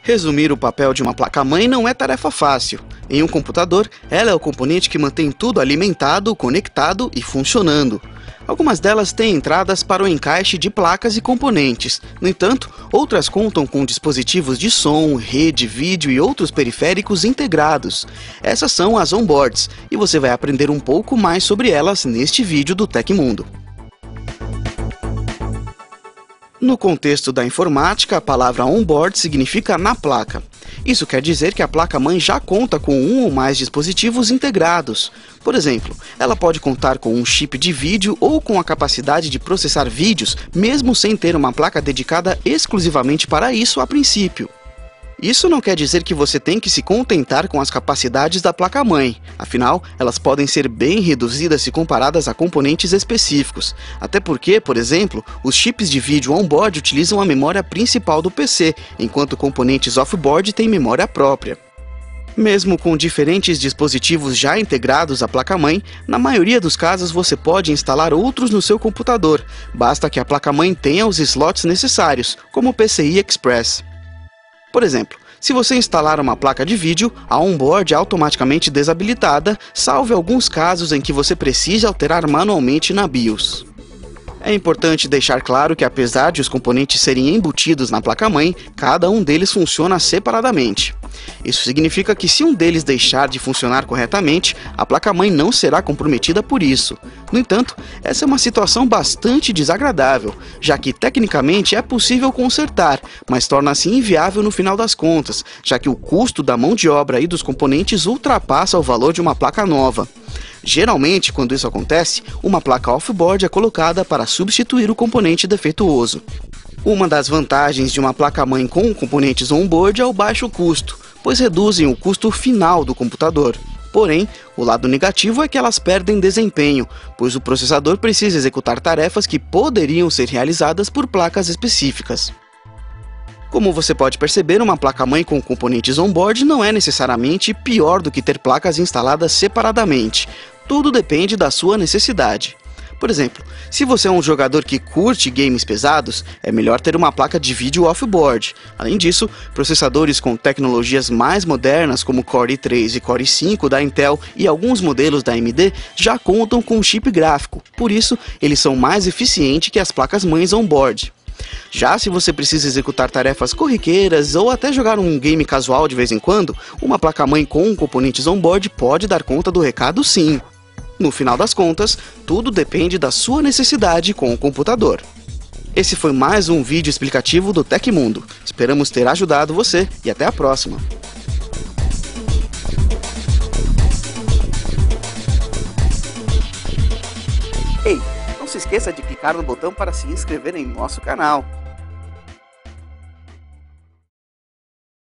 Resumir o papel de uma placa-mãe não é tarefa fácil. Em um computador, ela é o componente que mantém tudo alimentado, conectado e funcionando. Algumas delas têm entradas para o encaixe de placas e componentes. No entanto, outras contam com dispositivos de som, rede, vídeo e outros periféricos integrados. Essas são as onboards, e você vai aprender um pouco mais sobre elas neste vídeo do Tecmundo. No contexto da informática, a palavra onboard significa na placa. Isso quer dizer que a placa-mãe já conta com um ou mais dispositivos integrados. Por exemplo, ela pode contar com um chip de vídeo ou com a capacidade de processar vídeos, mesmo sem ter uma placa dedicada exclusivamente para isso a princípio. Isso não quer dizer que você tem que se contentar com as capacidades da placa-mãe, afinal, elas podem ser bem reduzidas se comparadas a componentes específicos, até porque, por exemplo, os chips de vídeo on-board utilizam a memória principal do PC, enquanto componentes off-board têm memória própria. Mesmo com diferentes dispositivos já integrados à placa-mãe, na maioria dos casos você pode instalar outros no seu computador, basta que a placa-mãe tenha os slots necessários, como o PCI Express. Por exemplo, se você instalar uma placa de vídeo, a onboard é automaticamente desabilitada, salvo alguns casos em que você precise alterar manualmente na BIOS. É importante deixar claro que, apesar de os componentes serem embutidos na placa-mãe, cada um deles funciona separadamente. Isso significa que, se um deles deixar de funcionar corretamente, a placa-mãe não será comprometida por isso. No entanto, essa é uma situação bastante desagradável, já que tecnicamente é possível consertar, mas torna-se inviável no final das contas, já que o custo da mão de obra e dos componentes ultrapassa o valor de uma placa nova. Geralmente, quando isso acontece, uma placa off-board é colocada para substituir o componente defeituoso. Uma das vantagens de uma placa-mãe com componentes on-board é o baixo custo, pois reduzem o custo final do computador. Porém, o lado negativo é que elas perdem desempenho, pois o processador precisa executar tarefas que poderiam ser realizadas por placas específicas. Como você pode perceber, uma placa-mãe com componentes on-board não é necessariamente pior do que ter placas instaladas separadamente. Tudo depende da sua necessidade. Por exemplo, se você é um jogador que curte games pesados, é melhor ter uma placa de vídeo off-board. Além disso, processadores com tecnologias mais modernas como Core i3 e Core i5 da Intel e alguns modelos da AMD já contam com chip gráfico, por isso eles são mais eficientes que as placas-mães on-board. Já se você precisa executar tarefas corriqueiras ou até jogar um game casual de vez em quando, uma placa-mãe com componentes on-board pode dar conta do recado sim. No final das contas, tudo depende da sua necessidade com o computador. Esse foi mais um vídeo explicativo do Tecmundo. Esperamos ter ajudado você e até a próxima! Ei, não se esqueça de clicar no botão para se inscrever em nosso canal.